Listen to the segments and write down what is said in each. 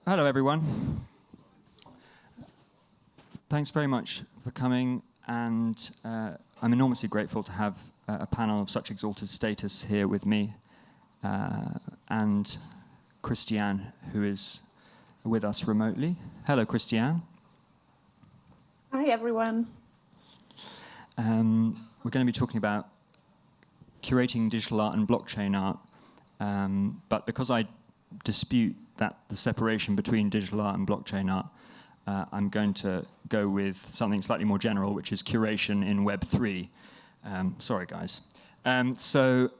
Hello, everyone. Thanks very much for coming, and I'm enormously grateful to have a panel of such exalted status here with me, and Christiane, who is with us remotely. Hello, Christiane. Hi, everyone. We're going to be talking about curating digital art and blockchain art, but because I dispute that the separation between digital art and blockchain art, I'm going to go with something slightly more general, which is curation in Web3. Sorry, guys. So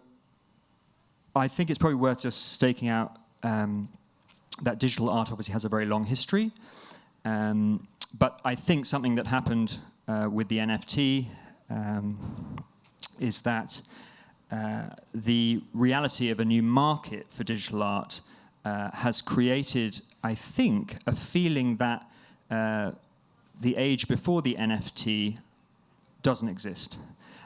I think it's probably worth just staking out that digital art obviously has a very long history, but I think something that happened with the NFT is that the reality of a new market for digital art has created, I think, a feeling that the age before the NFT doesn't exist.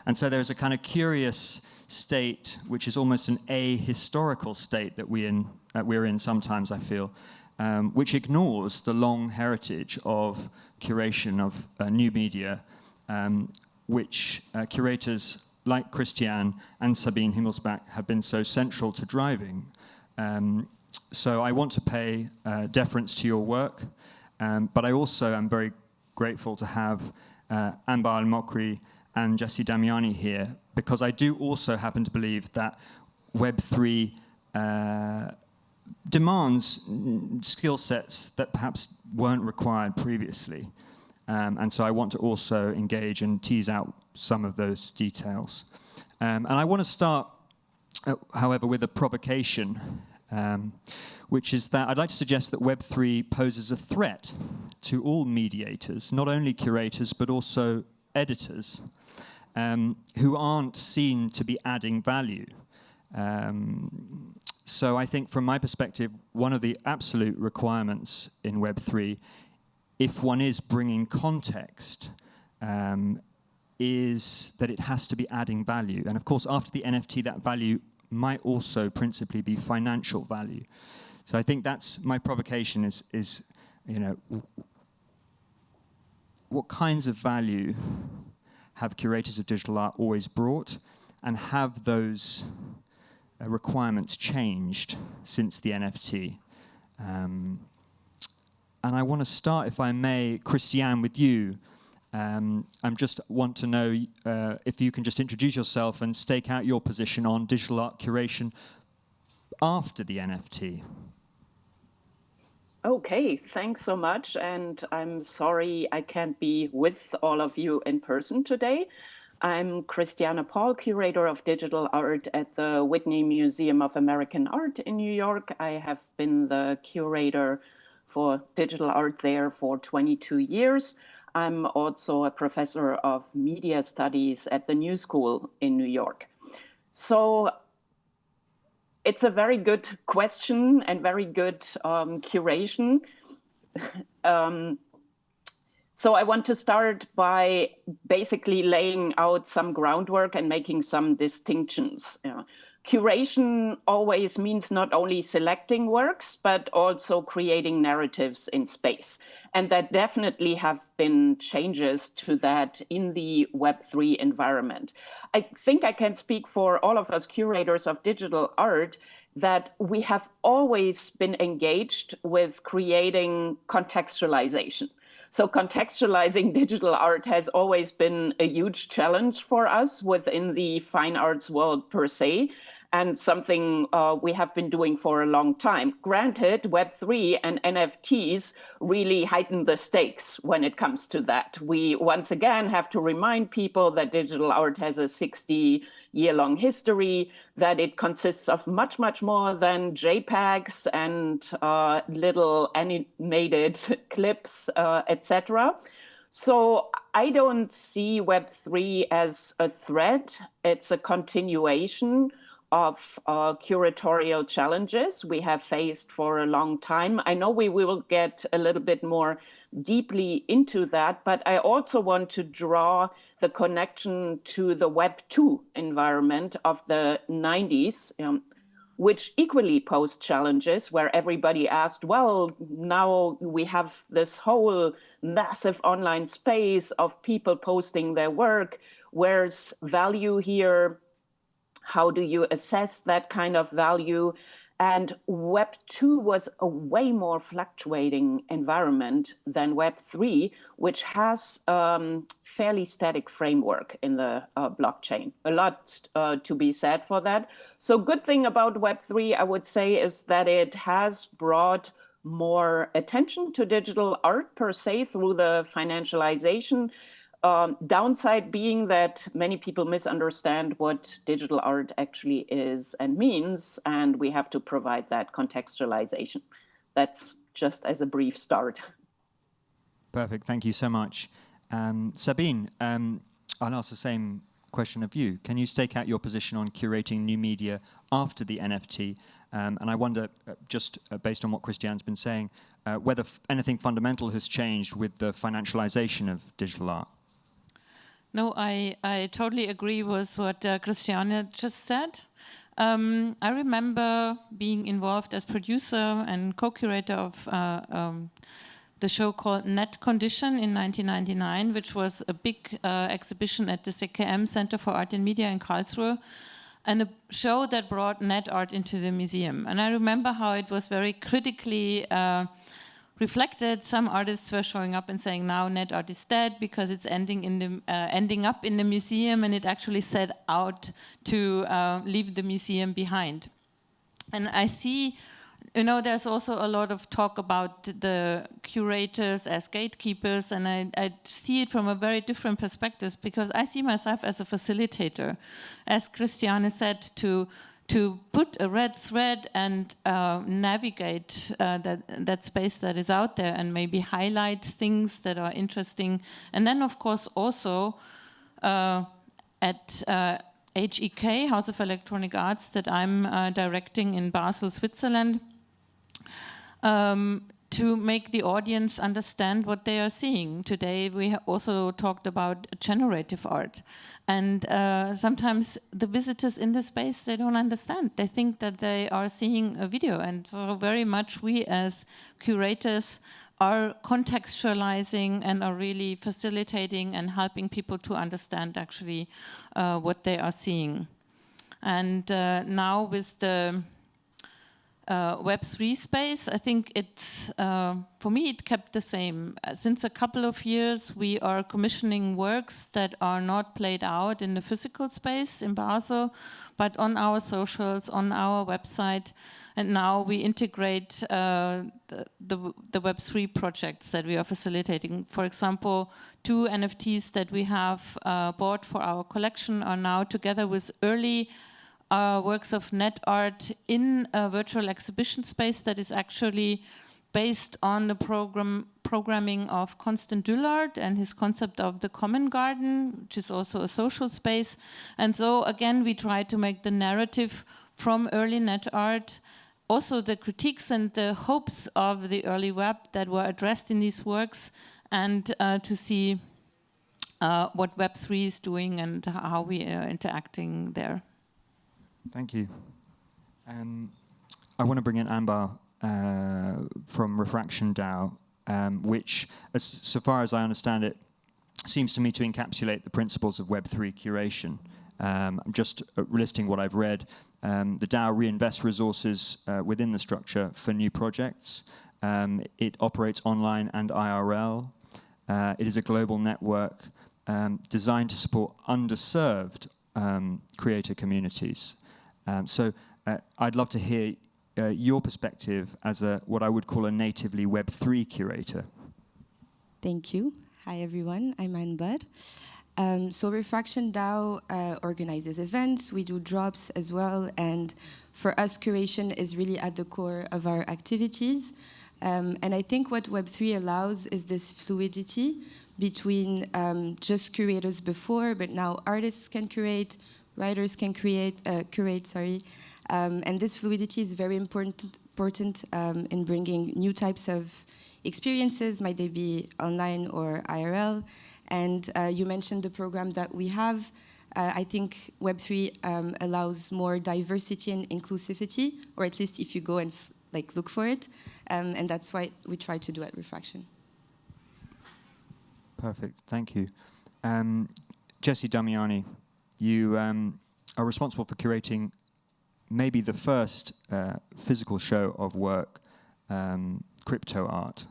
And so there's a kind of curious state, which is almost an ahistorical state that we're in sometimes, I feel, which ignores the long heritage of curation of new media, which curators like Christiane and Sabine Himmelsbach have been so central to driving. So I want to pay deference to your work, but I also am very grateful to have Amber Al-Mokri and Jesse Damiani here, because I do also happen to believe that Web3 demands skill sets that perhaps weren't required previously. And so I want to also engage and tease out some of those details. And I want to start, however, with a provocation, which is that I'd like to suggest that Web3 poses a threat to all mediators, not only curators, but also editors, who aren't seen to be adding value. So I think from my perspective, one of the absolute requirements in Web3, if one is bringing context, is that it has to be adding value. And of course, after the NFT, that value might also principally be financial value. So I think that's my provocation is you know, what kinds of value have curators of digital art always brought, and have those requirements changed since the NFT? And I want to start, if I may, Christiane, with you. I just want to know if you can just introduce yourself and stake out your position on digital art curation after the NFT. Okay, thanks so much. And I'm sorry I can't be with all of you in person today. I'm Christiane Paul, curator of digital art at the Whitney Museum of American Art in New York. I have been the curator for digital art there for 22 years. I'm also a professor of media studies at the New School in New York. So it's a very good question and very good curation. So I want to start by basically laying out some groundwork and making some distinctions. Curation always means not only selecting works, but also creating narratives in space. And there definitely have been changes to that in the Web3 environment. I think I can speak for all of us curators of digital art that we have always been engaged with creating contextualization. So contextualizing digital art has always been a huge challenge for us within the fine arts world per se, and something we have been doing for a long time. Granted, Web3 and NFTs really heighten the stakes when it comes to that. We once again have to remind people that digital art has a 60-year-long history, that it consists of much, much more than JPEGs and little animated clips, etc. So I don't see Web3 as a threat. It's a continuation of curatorial challenges we have faced for a long time. I know we will get a little bit more deeply into that, but I also want to draw the connection to the Web 2 environment of the 90s, which equally posed challenges, where everybody asked, well, now we have this whole massive online space of people posting their work. Where's value here? How do you assess that kind of value? And Web 2 was a way more fluctuating environment than Web 3, which has fairly static framework in the blockchain. A lot to be said for that. So good thing about Web 3, I would say, is that it has brought more attention to digital art per se through the financialization. Downside being that many people misunderstand what digital art actually is and means, and we have to provide that contextualization. That's just as a brief start. Perfect, thank you so much. Sabine, I'll ask the same question of you. Can you stake out your position on curating new media after the NFT? And I wonder, just based on what Christiane's been saying, whether anything fundamental has changed with the financialization of digital art. No, I totally agree with what Christiane just said. I remember being involved as producer and co-curator of the show called Net Condition in 1999, which was a big exhibition at the CKM Center for Art and Media in Karlsruhe, and a show that brought net art into the museum. And I remember how it was very critically reflected. Some artists were showing up and saying, now net art is dead because it's ending up in the museum, and it actually set out to leave the museum behind. And I see, there's also a lot of talk about the curators as gatekeepers, and I see it from a very different perspective, because I see myself as a facilitator, as Christiane said, to put a red thread and navigate that space that is out there, and maybe highlight things that are interesting. And then, of course, also at HEK, House of Electronic Arts, that I'm directing in Basel, Switzerland, to make the audience understand what they are seeing. Today we also talked about generative art. And sometimes the visitors in the space, they don't understand. They think that they are seeing a video. And so very much we as curators are contextualizing and are really facilitating and helping people to understand actually what they are seeing. And now with the Web3 space, I think it's, for me, it kept the same. Since a couple of years, we are commissioning works that are not played out in the physical space in Basel, but on our socials, on our website. And now we integrate the Web3 projects that we are facilitating. For example, 2 NFTs that we have bought for our collection are now together with early works of net art in a virtual exhibition space that is actually based on the programming of Constant Dullard and his concept of the common garden, which is also a social space. And so again, we try to make the narrative from early net art, also the critiques and the hopes of the early web that were addressed in these works, and to see what Web3 is doing and how we are interacting there. Thank you. I want to bring in Amber from Refraction DAO, which, so far as I understand it, seems to me to encapsulate the principles of Web3 curation. I'm just listing what I've read. The DAO reinvests resources within the structure for new projects. It operates online and IRL. It is a global network designed to support underserved creator communities. So I'd love to hear your perspective as what I would call a natively Web3 curator. Thank you. Hi, everyone. I'm Amber. So Refraction DAO organizes events. We do drops as well. And for us, curation is really at the core of our activities. And I think what Web3 allows is this fluidity between just curators before, but now artists can curate, writers can curate, and this fluidity is very important in bringing new types of experiences, might they be online or IRL. And you mentioned the program that we have. I think Web3 allows more diversity and inclusivity, or at least if you go and look for it, and that's why we try to do at Refraction. Perfect, thank you. Jesse Damiani, you are responsible for curating maybe the first physical show of work, crypto art.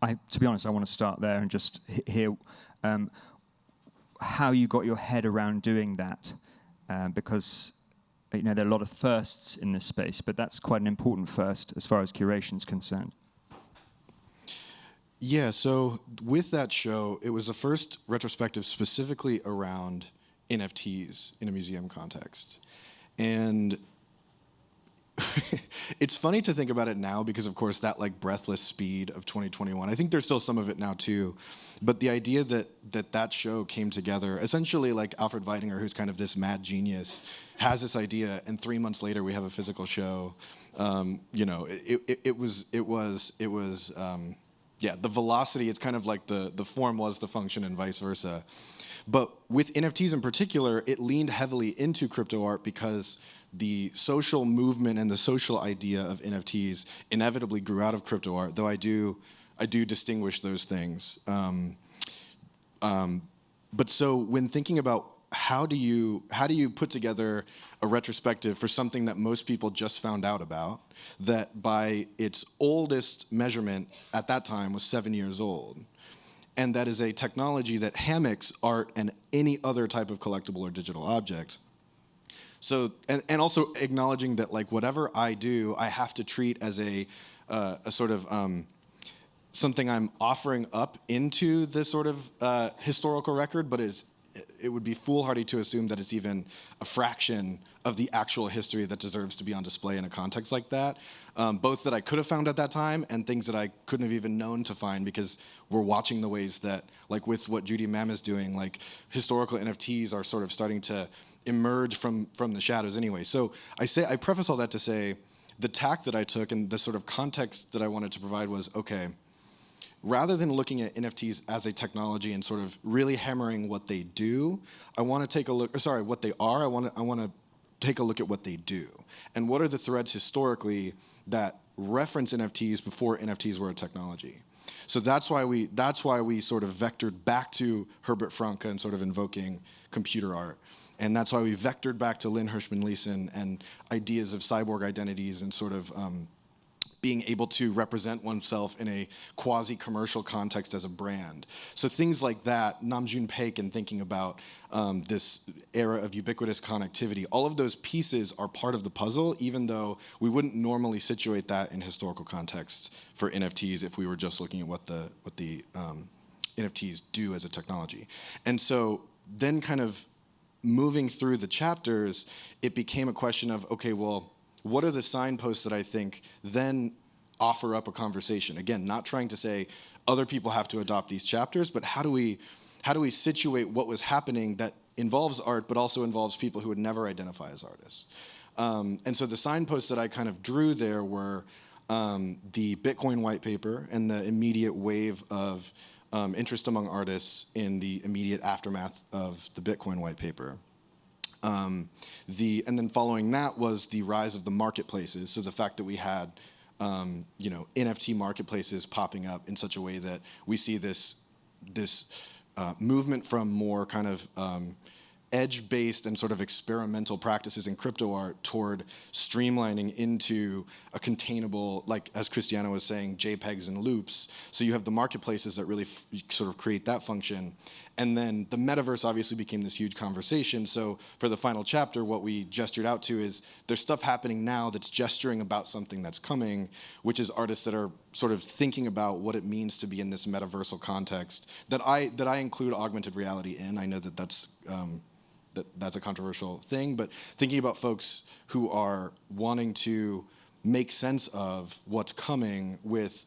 To be honest, I want to start there and just hear how you got your head around doing that, because there are a lot of firsts in this space, but that's quite an important first as far as curation is concerned. Yeah, so with that show, it was the first retrospective specifically around NFTs in a museum context. And it's funny to think about it now because, of course, that breathless speed of 2021, I think there's still some of it now too, but the idea that show came together, essentially Alfred Weidinger, who's kind of this mad genius, has this idea, and 3 months later we have a physical show. It was the velocity, it's kind of like the form was the function and vice versa. But with NFTs in particular, it leaned heavily into crypto art because the social movement and the social idea of NFTs inevitably grew out of crypto art, though I do distinguish those things. But so when thinking about how do you put together a retrospective for something that most people just found out about, that by its oldest measurement at that time was 7 years old, and that is a technology that hammocks art and any other type of collectible or digital object. So, and also acknowledging that whatever I do, I have to treat as a sort of something I'm offering up into this sort of historical record, but it would be foolhardy to assume that it's even a fraction of the actual history that deserves to be on display in a context like that. Both that I could have found at that time and things that I couldn't have even known to find, because we're watching the ways that, with what Judy Mam is doing, historical NFTs are sort of starting to emerge from the shadows anyway. So I preface all that to say the tack that I took and the sort of context that I wanted to provide was, okay, rather than looking at NFTs as a technology and sort of really hammering what they do, I want to take a look, what they are, I want to take a look at what they do. And what are the threads historically that reference NFTs before NFTs were a technology? So that's why we sort of vectored back to Herbert Franke and sort of invoking computer art. And that's why we vectored back to Lynn Hirschman-Leeson and ideas of cyborg identities and sort of being able to represent oneself in a quasi-commercial context as a brand. So things like that, Namjoon Paik and thinking about this era of ubiquitous connectivity, all of those pieces are part of the puzzle, even though we wouldn't normally situate that in historical context for NFTs if we were just looking at what the NFTs do as a technology. And so then kind of moving through the chapters, it became a question of, okay, well, what are the signposts that I think then offer up a conversation? Again, not trying to say other people have to adopt these chapters, but how do we situate what was happening that involves art, but also involves people who would never identify as artists? And so the signposts that I kind of drew there were the Bitcoin white paper and the immediate wave of interest among artists in the immediate aftermath of the Bitcoin white paper. And then following that was the rise of the marketplaces. So the fact that we had, NFT marketplaces popping up in such a way that we see this movement from more kind of edge-based and sort of experimental practices in crypto art toward streamlining into a containable, like as Cristiano was saying, JPEGs and loops. So you have the marketplaces that really sort of create that function. And then the metaverse obviously became this huge conversation. So for the final chapter, what we gestured out to is there's stuff happening now that's gesturing about something that's coming, which is artists that are sort of thinking about what it means to be in this metaversal context that I include augmented reality in. I know that that's a controversial thing, but thinking about folks who are wanting to make sense of what's coming with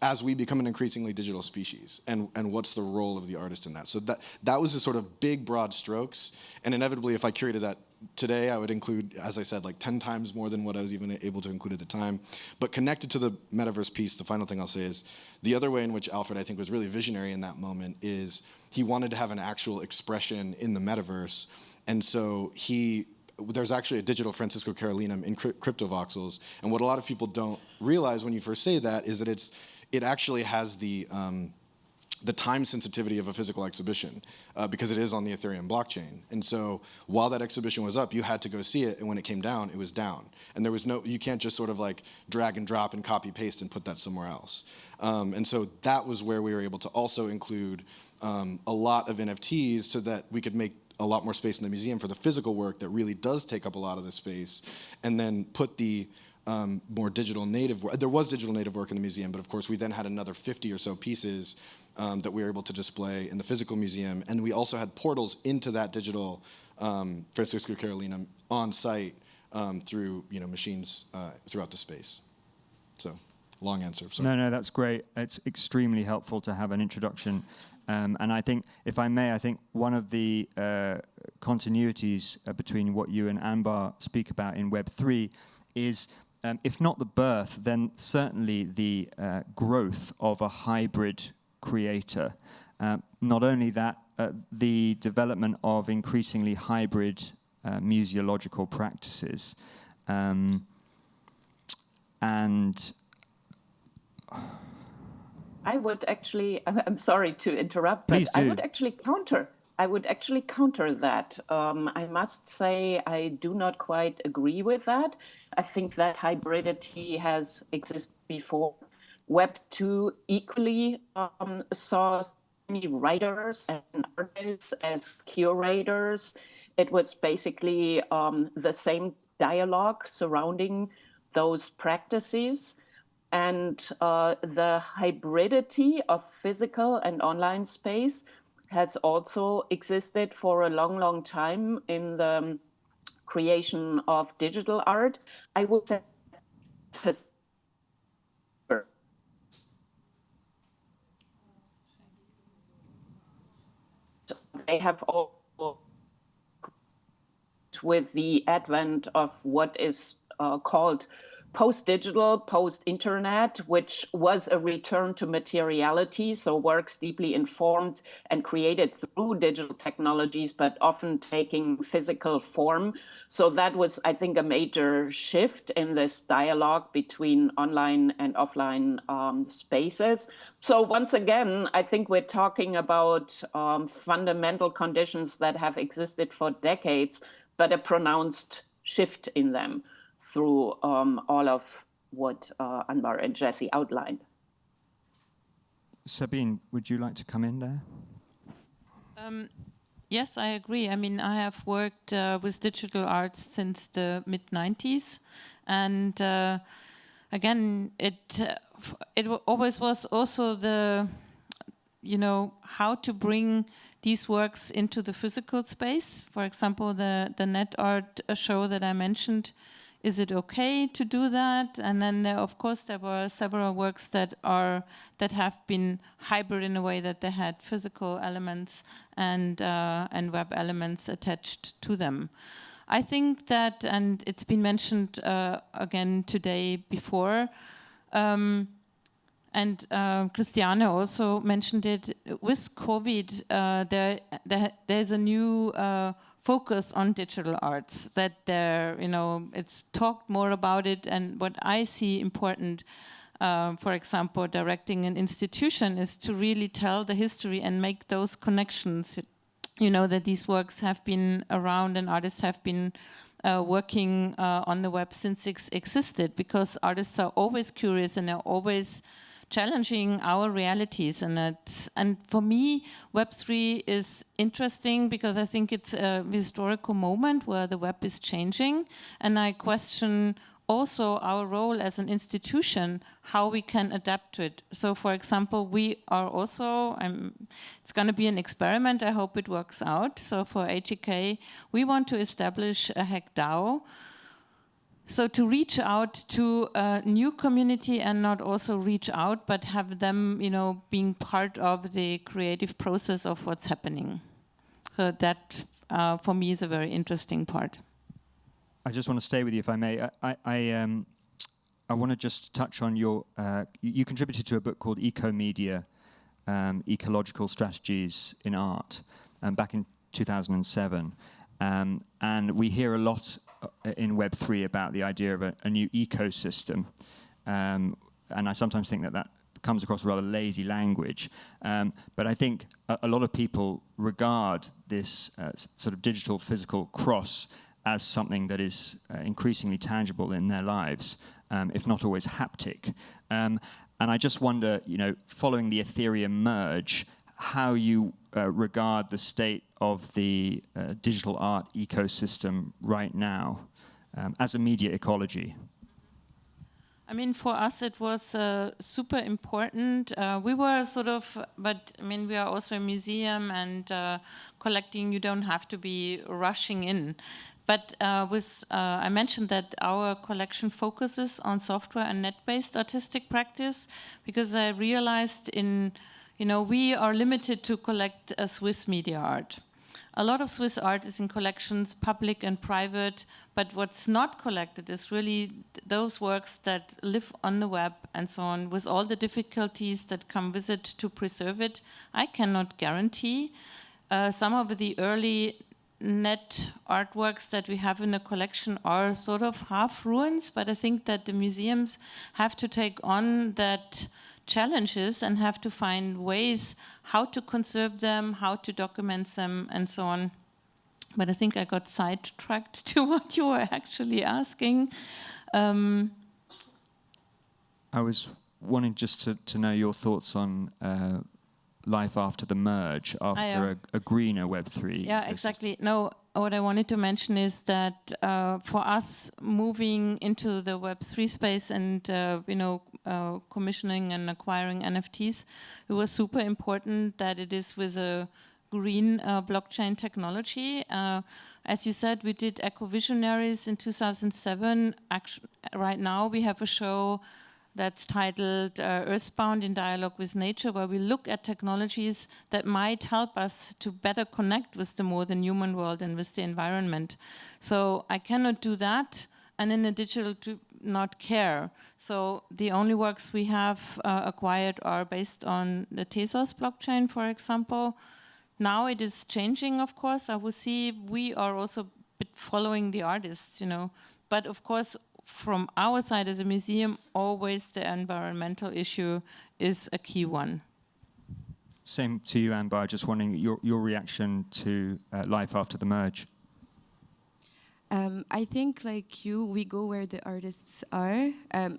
as we become an increasingly digital species, and what's the role of the artist in that. So that was the sort of big, broad strokes, and inevitably, if I curated that today, I would include, as I said, like 10 times more than what I was even able to include at the time. But connected to the metaverse piece, the final thing I'll say is, the other way in which Alfred, I think, was really visionary in that moment is he wanted to have an actual expression in the metaverse. And so there's actually a digital Francisco Carolinum in CryptoVoxels. And what a lot of people don't realize when you first say that is that it actually has the time sensitivity of a physical exhibition because it is on the Ethereum blockchain. And so while that exhibition was up, you had to go see it, and when it came down, it was down. And there was you can't just sort of like drag and drop and copy paste and put that somewhere else. And so that was where we were able to also include a lot of NFTs so that we could make a lot more space in the museum for the physical work that really does take up a lot of the space, and then put the more digital native work. There was digital native work in the museum, but of course we then had another 50 or so pieces that we were able to display in the physical museum, and we also had portals into that digital Francisco Carolinum on site through machines throughout the space. So, long answer. Sorry. No, that's great. It's extremely helpful to have an introduction. And I think, if I may, one of the continuities between what you and Anbar speak about in Web3 is, if not the birth, then certainly the growth of a hybrid creator. Not only that, the development of increasingly hybrid museological practices. And I would actually, I'm sorry to interrupt, Please but do. I would actually counter that. I must say I do not quite agree with that. I think that hybridity has existed before. Web 2 equally saw many writers and artists as curators. It was basically the same dialogue surrounding those practices. And the hybridity of physical and online space has also existed for a long, long time in the creation of digital art. I would say they have all, with the advent of what is called post-digital, post-internet, which was a return to materiality, so works deeply informed and created through digital technologies, but often taking physical form. So that was, I think, a major shift in this dialogue between online and offline spaces. So once again, I think we're talking about fundamental conditions that have existed for decades, but a pronounced shift in them through all of what Anbar and Jesse outlined. Sabine, would you like to come in there? Yes, I agree. I mean, I have worked with digital arts since the mid-90s. And again, it always was also the, how to bring these works into the physical space. For example, the net art show that I mentioned, is it okay to do that? And then of course there were several works that have been hybrid in a way that they had physical elements and web elements attached to them. I think that, and it's been mentioned again today before, and Christiane also mentioned it, with COVID, there's a new focus on digital arts, that it's talked more about it. And what I see important, for example, directing an institution, is to really tell the history and make those connections, that these works have been around and artists have been working on the web since it existed, because artists are always curious and they're always challenging our realities. And for me, Web3 is interesting because I think it's a historical moment where the web is changing, and I question also our role as an institution, how we can adapt to it. So for example, we are also, it's going to be an experiment, I hope it works out. So for HEK, we want to establish a HEK DAO So to reach out to a new community and not also reach out, but have them, being part of the creative process of what's happening. So that, for me, is a very interesting part. I just want to stay with you, if I may. I want to just touch on your. You contributed to a book called Ecomedia, Ecological Strategies in Art, back in 2007, and we hear a lot in Web3 about the idea of a new ecosystem, and I sometimes think that comes across rather lazy language, but I think a lot of people regard this sort of digital physical cross as something that is increasingly tangible in their lives, if not always haptic. And I just wonder, following the Ethereum merge, how you regard the state of the digital art ecosystem right now as a media ecology. I mean, for us, it was super important. We were we are also a museum, and collecting, you don't have to be rushing in. But I mentioned that our collection focuses on software and net-based artistic practice, because I realized we are limited to collect Swiss media art. A lot of Swiss art is in collections, public and private, but what's not collected is really those works that live on the web and so on, with all the difficulties that come with it to preserve it. I cannot guarantee. Some of the early net artworks that we have in the collection are sort of half ruins, but I think that the museums have to take on that challenges and have to find ways how to conserve them, how to document them, and so on. But I think I got sidetracked to what you were actually asking. I was wanting just to know your thoughts on life after the merge, after a greener Web3. Yeah, exactly. No, what I wanted to mention is that for us, moving into the Web3 space and commissioning and acquiring NFTs, it was super important that it is with a green blockchain technology. As you said, we did Eco-Visionaries in 2007. Right now, we have a show that's titled Earthbound in Dialogue with Nature, where we look at technologies that might help us to better connect with the more than human world and with the environment. So I cannot do that, and in the digital to not care. So the only works we have acquired are based on the Tezos blockchain, for example. Now it is changing, of course. I will see we are also a bit following the artists, But of course, from our side as a museum, always the environmental issue is a key one. Same to you, Anbar. Just wondering your reaction to life after the merge. I think, like you, we go where the artists are.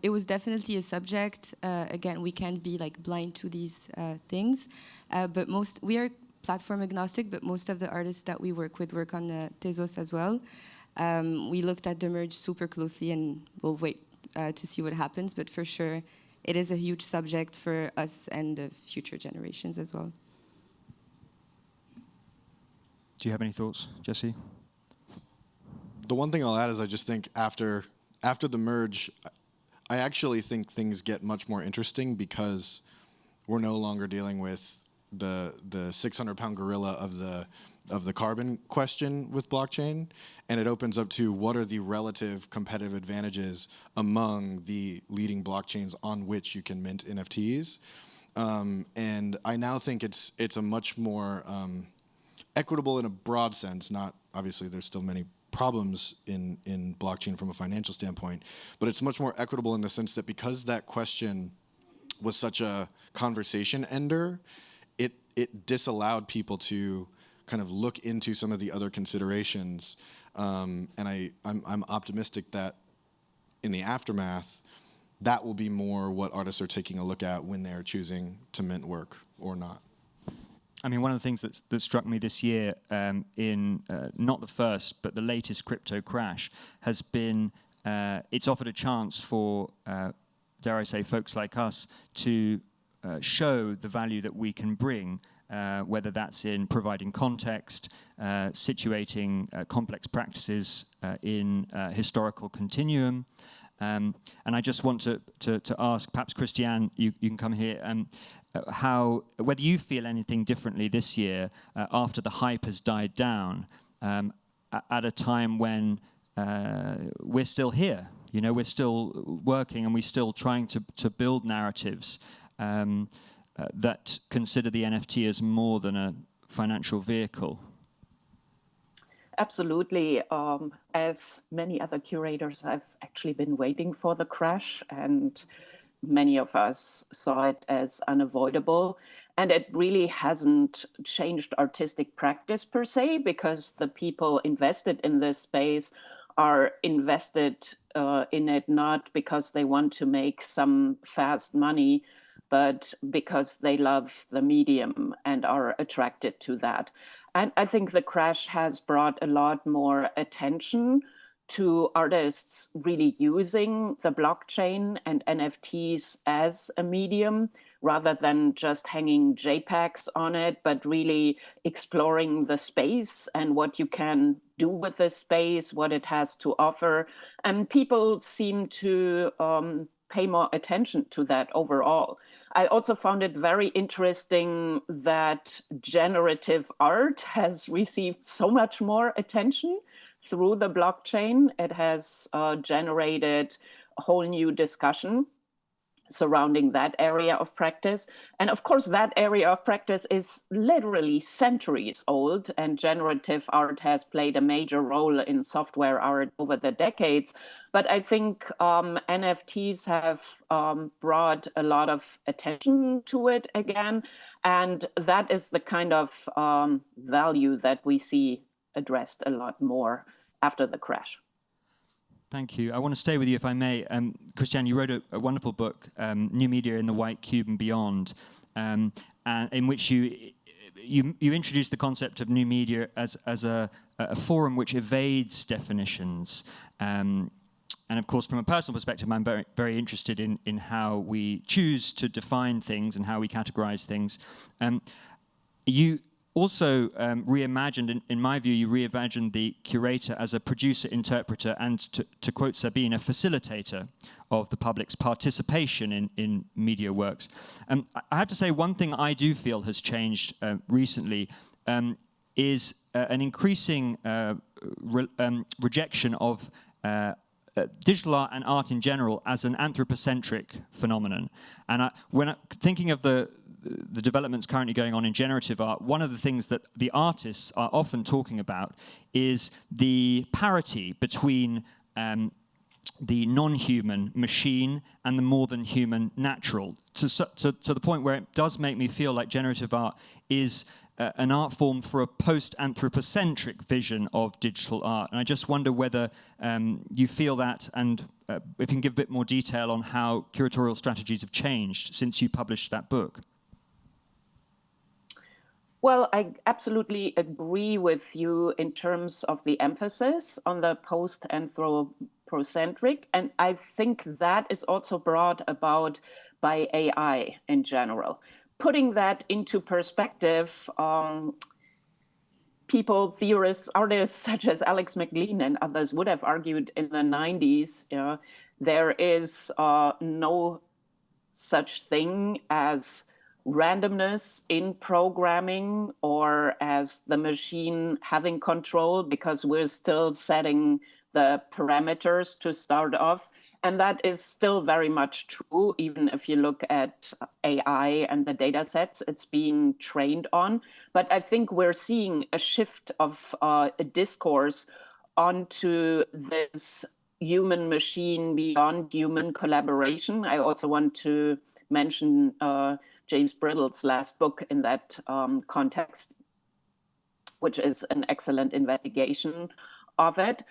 It was definitely a subject. Again, we can't be blind to these things. But we are platform agnostic, but most of the artists that we work with work on Tezos as well. We looked at the merge super closely, and we'll wait to see what happens. But for sure, it is a huge subject for us and the future generations as well. Do you have any thoughts, Jesse? The one thing I'll add is I just think after the merge, I actually think things get much more interesting, because we're no longer dealing with the 600-pound gorilla of the carbon question with blockchain, and it opens up to what are the relative competitive advantages among the leading blockchains on which you can mint NFTs. And I now think it's a much more equitable in a broad sense. Not obviously, there's still many problems in blockchain from a financial standpoint, but it's much more equitable in the sense that because that question was such a conversation ender, it disallowed people to kind of look into some of the other considerations, and I'm optimistic that in the aftermath, that will be more what artists are taking a look at when they're choosing to mint work or not. I mean, one of the things that struck me this year in not the first, but the latest crypto crash has been it's offered a chance for, dare I say, folks like us to show the value that we can bring whether that's in providing context, situating complex practices in historical continuum. And I just want to ask, perhaps Christiane, you can come here, whether you feel anything differently this year after the hype has died down, at a time when we're still here. You know, we're still working and we're still trying to build narratives that consider the NFT as more than a financial vehicle. Absolutely. As many other curators, I've actually been waiting for the crash, and many of us saw it as unavoidable. And it really hasn't changed artistic practice per se, because the people invested in this space are invested in it not because they want to make some fast money, but because they love the medium and are attracted to that. And I think the crash has brought a lot more attention to artists really using the blockchain and NFTs as a medium, rather than just hanging JPEGs on it, but really exploring the space and what you can do with the space, what it has to offer. And people seem to pay more attention to that overall. I also found it very interesting that generative art has received so much more attention through the blockchain. It has generated a whole new discussion surrounding that area of practice. And of course, that area of practice is literally centuries old, and generative art has played a major role in software art over the decades. But I think NFTs have brought a lot of attention to it again. And that is the kind of value that we see addressed a lot more after the crash. Thank you. I want to stay with you, if I may. Christiane, you wrote a wonderful book, New Media in the White Cube and Beyond, and in which you introduced the concept of new media as a forum which evades definitions. And of course, from a personal perspective, I'm very, very interested in how we choose to define things and how we categorize things. You also reimagined, in my view, you reimagined the curator as a producer, interpreter, and to quote Sabine, a facilitator of the public's participation in media works. I have to say, one thing I do feel has changed recently is an increasing rejection of digital art and art in general as an anthropocentric phenomenon. And when thinking of the developments currently going on in generative art, one of the things that the artists are often talking about is the parity between the non-human machine and the more than human natural, to the point where it does make me feel like generative art is an art form for a post-anthropocentric vision of digital art. And I just wonder whether you feel that, and if you can give a bit more detail on how curatorial strategies have changed since you published that book. Well, I absolutely agree with you in terms of the emphasis on the post-anthropocentric. And I think that is also brought about by AI in general. Putting that into perspective, people, theorists, artists such as Alex McLean and others would have argued in the 90s, there is no such thing as randomness in programming or as the machine having control, because we're still setting the parameters to start off. And that is still very much true, even if you look at AI and the data sets it's being trained on. But I think we're seeing a shift of a discourse onto this human machine beyond human collaboration. I also want to mention James Brittle's last book in that context, which is an excellent investigation of it.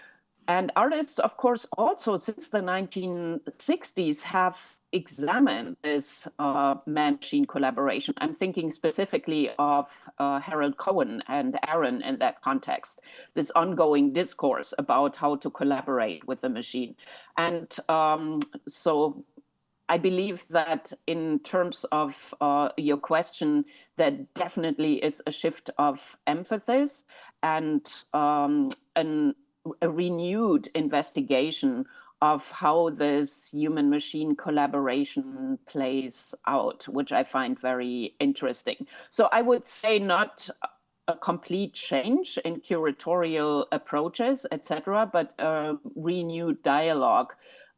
And artists, of course, also since the 1960s have examined this man-machine collaboration. I'm thinking specifically of Harold Cohen and Aaron in that context, this ongoing discourse about how to collaborate with the machine. And so I believe that in terms of your question, there definitely is a shift of emphasis and a renewed investigation of how this human-machine collaboration plays out, which I find very interesting. So I would say not a complete change in curatorial approaches, etc., but a renewed dialogue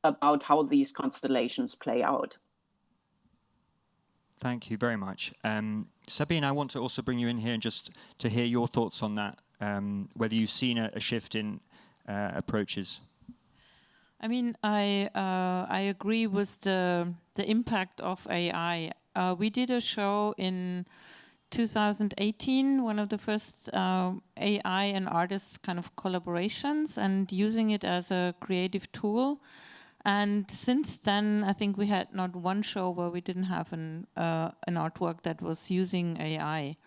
about how these constellations play out. Thank you very much. Sabine, I want to also bring you in here and just to hear your thoughts on that, whether you've seen a shift in approaches. I mean, I agree with the impact of AI. We did a show in 2018, one of the first AI and artists kind of collaborations and using it as a creative tool. And since then, I think we had not one show where we didn't have an artwork that was using AI.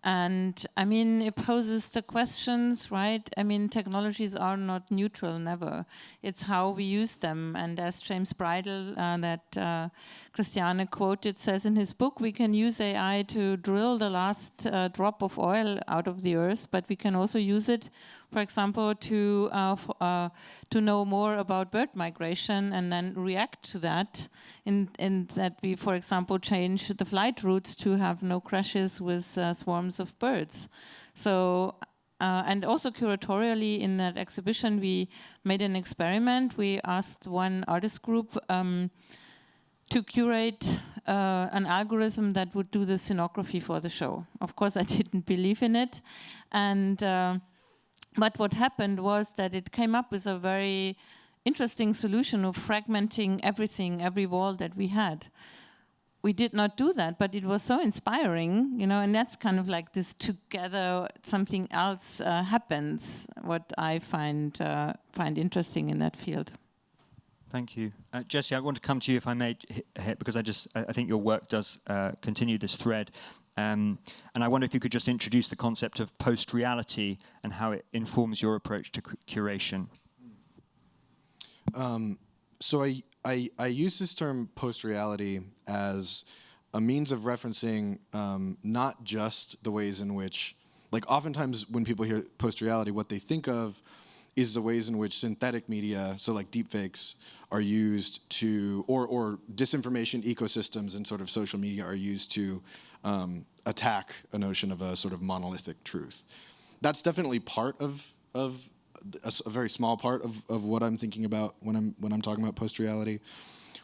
And I mean, it poses the questions, right? I mean, technologies are not neutral, never. It's how we use them. And as James Bridle, that Christiane quoted, says in his book, we can use AI to drill the last drop of oil out of the earth, but we can also use it, for example, to know more about bird migration and then react to that. In that we, for example, change the flight routes to have no crashes with swarms of birds. So, and also curatorially in that exhibition, we made an experiment. We asked one artist group to curate an algorithm that would do the scenography for the show. Of course, I didn't believe in it. And but what happened was that it came up with a very interesting solution of fragmenting everything, every wall that we had. We did not do that, but it was so inspiring, you know, and that's kind of like this together, something else happens, what I find interesting in that field. Thank you. Jessie, I want to come to you if I may, because I think your work does continue this thread. And I wonder if you could just introduce the concept of post-reality and how it informs your approach to curation. So I use this term post-reality as a means of referencing not just the ways in which, like oftentimes when people hear post-reality, what they think of is the ways in which synthetic media, so like deepfakes, are used to, or disinformation ecosystems and sort of social media are used to attack a notion of a sort of monolithic truth. That's definitely part of a very small part of what I'm thinking about when I'm talking about post-reality.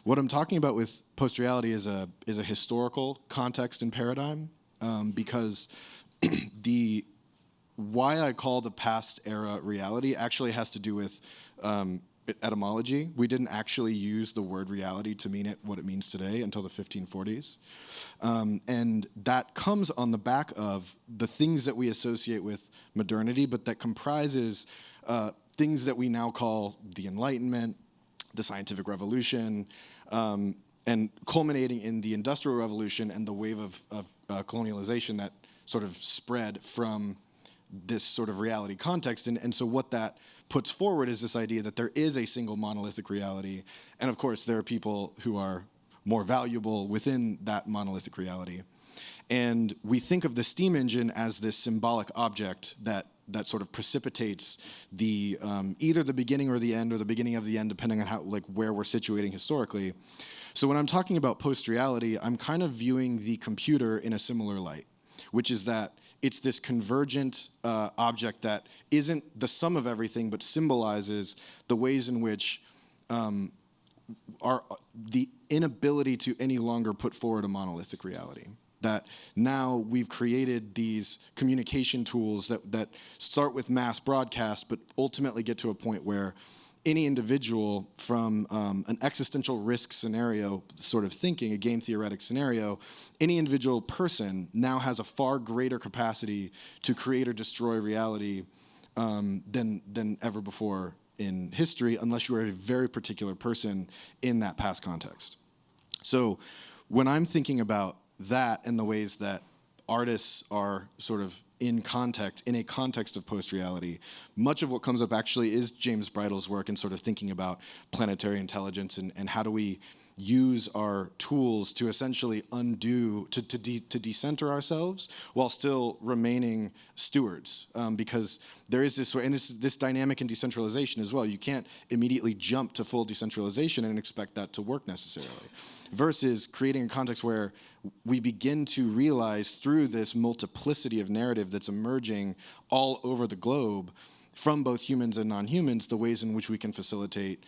What I'm talking about with post-reality is a historical context and paradigm, because why I call the past era reality actually has to do with etymology. We didn't actually use the word reality to mean what it means today until the 1540s. And that comes on the back of the things that we associate with modernity, but that comprises things that we now call the Enlightenment, the Scientific Revolution, and culminating in the Industrial Revolution and the wave of colonialization that sort of spread from this sort of reality context. And so what that puts forward is this idea that there is a single monolithic reality. And of course, there are people who are more valuable within that monolithic reality. And we think of the steam engine as this symbolic object that sort of precipitates the either the beginning or the end, or the beginning of the end, depending on how, like, where we're situating historically. So when I'm talking about post-reality, I'm kind of viewing the computer in a similar light, which is that it's this convergent object that isn't the sum of everything, but symbolizes the ways in which the inability to any longer put forward a monolithic reality. That now we've created these communication tools that start with mass broadcast, but ultimately get to a point where any individual from an existential risk scenario sort of thinking, a game theoretic scenario, any individual person now has a far greater capacity to create or destroy reality than ever before in history, unless you are a very particular person in that past context. So when I'm thinking about that and the ways that artists are sort of in a context of post-reality, much of what comes up actually is James Bridle's work in sort of thinking about planetary intelligence and how do we use our tools to essentially undo, to decenter ourselves while still remaining stewards. Because there is this, and it's this dynamic in decentralization as well. You can't immediately jump to full decentralization and expect that to work necessarily. Versus creating a context where we begin to realize through this multiplicity of narrative that's emerging all over the globe from both humans and non-humans, the ways in which we can facilitate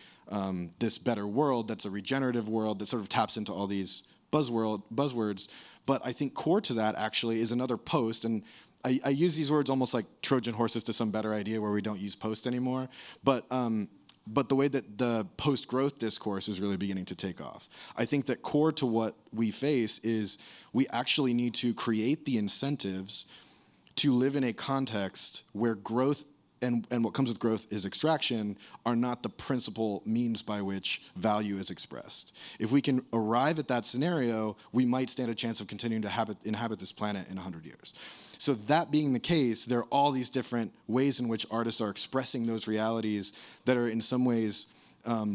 this better world that's a regenerative world that sort of taps into all these buzzwords. But I think core to that actually is another post, and I use these words almost like Trojan horses to some better idea where we don't use post anymore. But the way that the post-growth discourse is really beginning to take off. I think that core to what we face is we actually need to create the incentives to live in a context where growth and what comes with growth is extraction are not the principal means by which value is expressed. If we can arrive at that scenario, we might stand a chance of continuing to inhabit this planet in 100 years. So that being the case, there are all these different ways in which artists are expressing those realities that are in some ways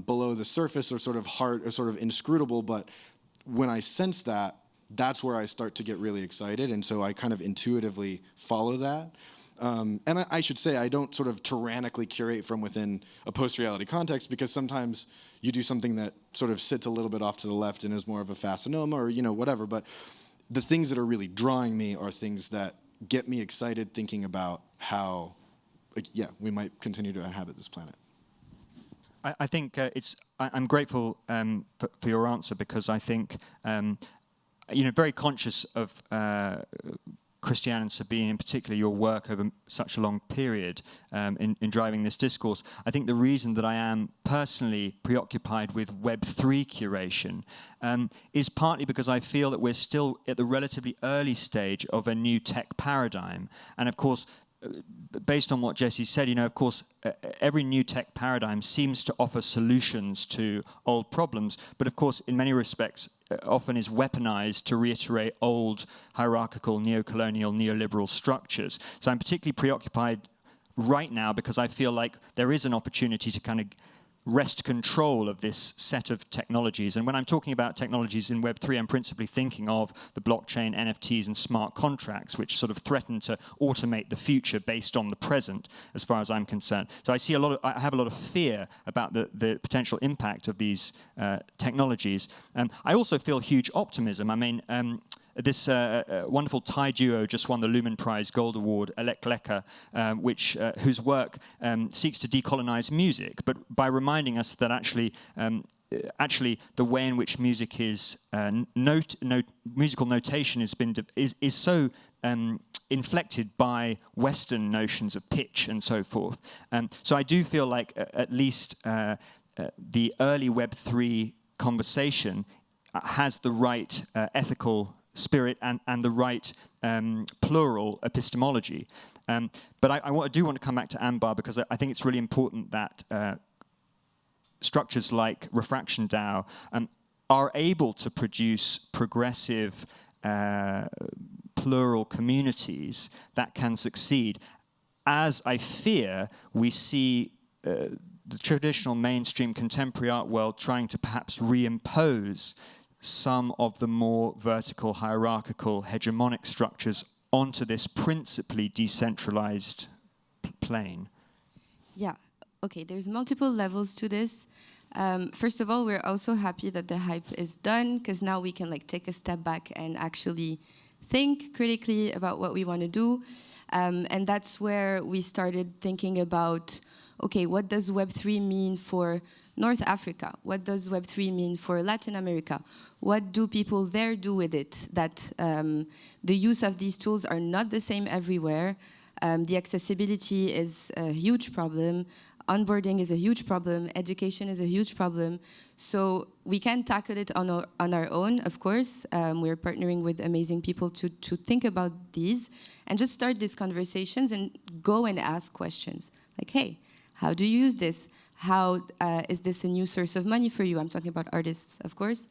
below the surface or sort of hard or sort of inscrutable. But when I sense that, that's where I start to get really excited. And so I kind of intuitively follow that. And I should say I don't sort of tyrannically curate from within a post-reality context, because sometimes you do something that sort of sits a little bit off to the left and is more of a fascinoma or, whatever. But the things that are really drawing me are things that get me excited thinking about how, we might continue to inhabit this planet. I think I'm grateful for your answer, because I think, very conscious of Christiane and Sabine, in particular, your work over such a long period in driving this discourse. I think the reason that I am personally preoccupied with Web3 curation is partly because I feel that we're still at the relatively early stage of a new tech paradigm. And of course, based on what Jesse said, of course, every new tech paradigm seems to offer solutions to old problems, but of course, in many respects, often is weaponized to reiterate old hierarchical, neo-colonial, neoliberal structures. So I'm particularly preoccupied right now because I feel like there is an opportunity to kind of wrest control of this set of technologies. And when I'm talking about technologies in Web3, I'm principally thinking of the blockchain, NFTs, and smart contracts, which sort of threaten to automate the future based on the present, as far as I'm concerned. So I have a lot of fear about the potential impact of these technologies. I also feel huge optimism. I mean, this wonderful Thai duo just won the Lumen Prize Gold Award, Alek Leka, whose work seeks to decolonize music, but by reminding us that actually the way in which music is musical notation is so inflected by Western notions of pitch and so forth. So I do feel like at least the early Web3 conversation has the right ethical spirit and the right plural epistemology. But I do want to come back to Ambar, because I think it's really important that structures like Refraction DAO are able to produce progressive plural communities that can succeed, as I fear we see the traditional mainstream contemporary art world trying to perhaps reimpose some of the more vertical, hierarchical, hegemonic structures onto this principally decentralized plane. Yeah, okay, there's multiple levels to this. First of all, we're also happy that the hype is done, because now we can take a step back and actually think critically about what we want to do. And that's where we started thinking about, okay, what does Web3 mean for North Africa? What does Web3 mean for Latin America? What do people there do with it? That the use of these tools are not the same everywhere. The accessibility is a huge problem. Onboarding is a huge problem. Education is a huge problem. So we can tackle it on our own, of course. We're partnering with amazing people to think about these and just start these conversations and go and ask questions. Like, hey, how do you use this? How is this a new source of money for you? I'm talking about artists, of course.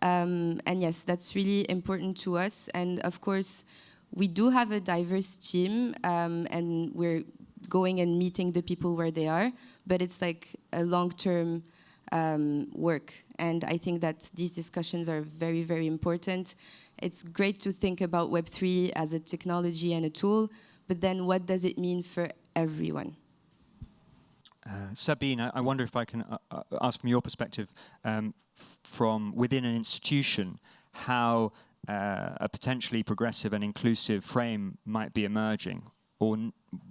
And yes, that's really important to us. And of course, we do have a diverse team, and we're going and meeting the people where they are. But it's like a long-term work. And I think that these discussions are very, very important. It's great to think about Web3 as a technology and a tool, but then what does it mean for everyone? Sabine, I wonder if I can ask from your perspective, from within an institution, how a potentially progressive and inclusive frame might be emerging, or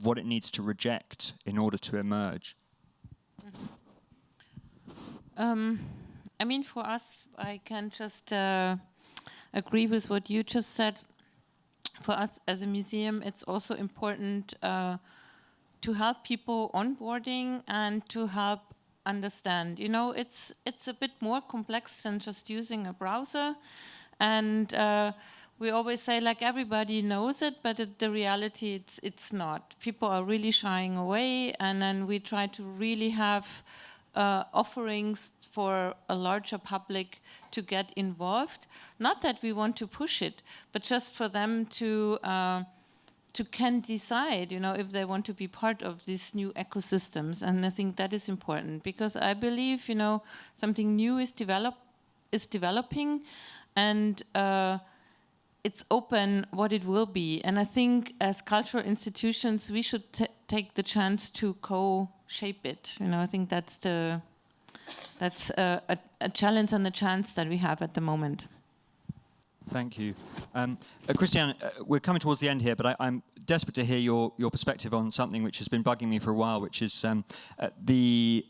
what it needs to reject in order to emerge. I mean, for us, I can just agree with what you just said. For us as a museum, it's also important to help people onboarding and to help understand. You know, it's a bit more complex than just using a browser. And we always say, like, everybody knows it, but the reality, it's not. People are really shying away, and then we try to really have offerings for a larger public to get involved. Not that we want to push it, but just for them to can decide, you know, if they want to be part of these new ecosystems. And I think that is important, because I believe, you know, something new is developing, and it's open what it will be. And I think as cultural institutions, we should take the chance to co-shape it. You know, I think that's a challenge and a chance that we have at the moment. Thank you. Christian, we're coming towards the end here, but I'm desperate to hear your perspective on something which has been bugging me for a while, which is the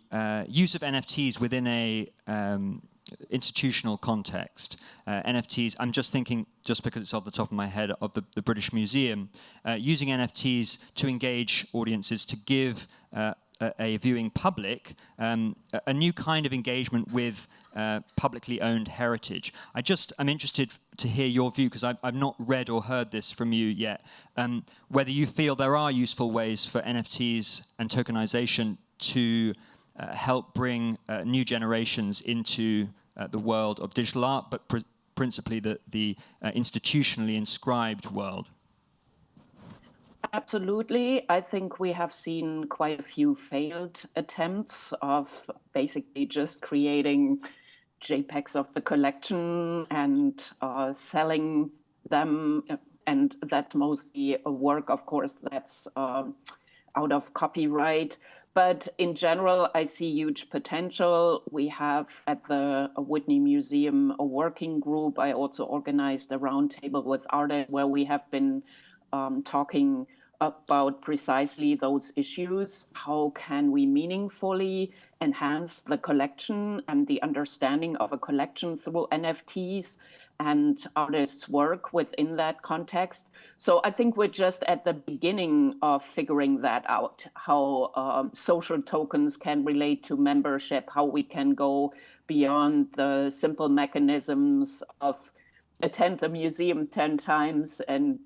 use of NFTs within a institutional context. NFTs, I'm just thinking, just because it's off the top of my head, of the British Museum, using NFTs to engage audiences, to give a viewing public a new kind of engagement with publicly owned heritage. I'm interested to hear your view, because I've not read or heard this from you yet, whether you feel there are useful ways for NFTs and tokenization to help bring new generations into the world of digital art, but principally the institutionally inscribed world. Absolutely. I think we have seen quite a few failed attempts of basically just creating JPEGs of the collection and selling them. And that's mostly a work, of course, that's out of copyright. But in general, I see huge potential. We have at the Whitney Museum a working group. I also organized a roundtable with artists where we have been talking about precisely those issues. How can we meaningfully enhance the collection and the understanding of a collection through NFTs and artists' work within that context? So I think we're just at the beginning of figuring that out, how social tokens can relate to membership, how we can go beyond the simple mechanisms of attend the museum 10 times and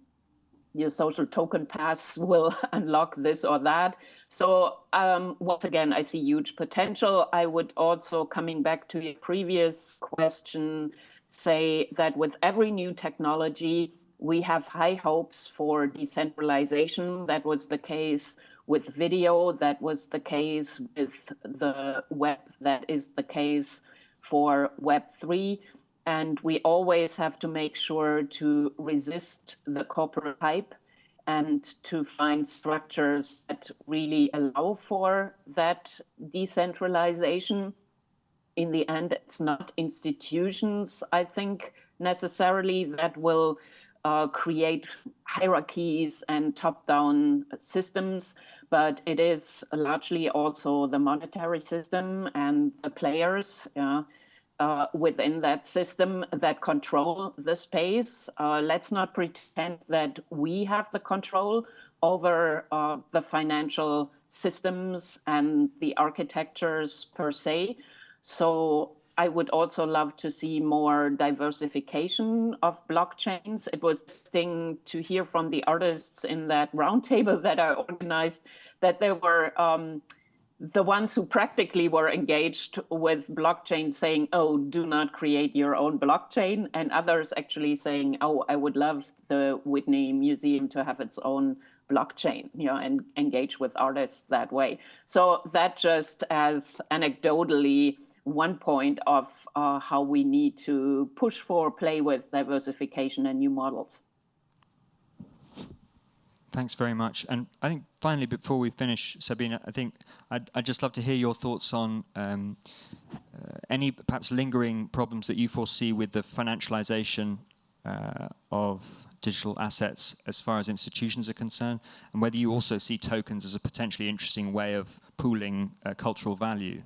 your social token pass will unlock this or that. So once again, I see huge potential. I would also, coming back to your previous question, say that with every new technology, we have high hopes for decentralization. That was the case with video. That was the case with the web. That is the case for Web3. And we always have to make sure to resist the corporate hype and to find structures that really allow for that decentralization. In the end, it's not institutions, I think, necessarily that will create hierarchies and top-down systems, but it is largely also the monetary system and the players within that system that control the space. Let's not pretend that we have the control over the financial systems and the architectures per se. So I would also love to see more diversification of blockchains. It was interesting to hear from the artists in that roundtable that I organized that there were the ones who practically were engaged with blockchain saying, oh, do not create your own blockchain, and others actually saying, oh, I would love the Whitney Museum to have its own blockchain, you know, and engage with artists that way. So that just as anecdotally one point of how we need to push for, play with diversification and new models. Thanks very much. And I think finally, before we finish, Sabine, I think I'd just love to hear your thoughts on any perhaps lingering problems that you foresee with the financialization of digital assets as far as institutions are concerned, and whether you also see tokens as a potentially interesting way of pooling cultural value.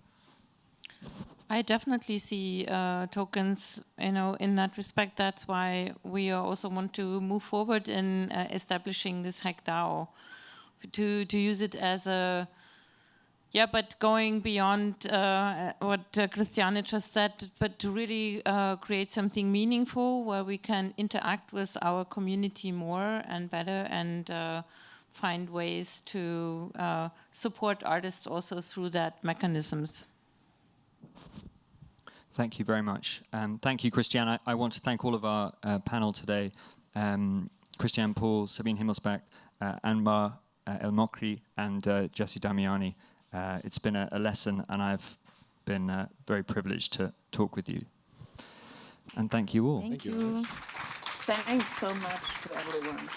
I definitely see tokens, in that respect. That's why we also want to move forward in establishing this HackDAO, to use it as a, but going beyond what Christiane just said, but to really create something meaningful where we can interact with our community more and better, and find ways to support artists also through that mechanisms. Thank you very much. Thank you, Christiane. I want to thank all of our panel today. Christiane Paul, Sabine Himmelsbach, Anbar El Mokri, and Jesse Damiani. It's been a lesson, and I've been very privileged to talk with you. And thank you all. Thank you. Thanks so much to everyone.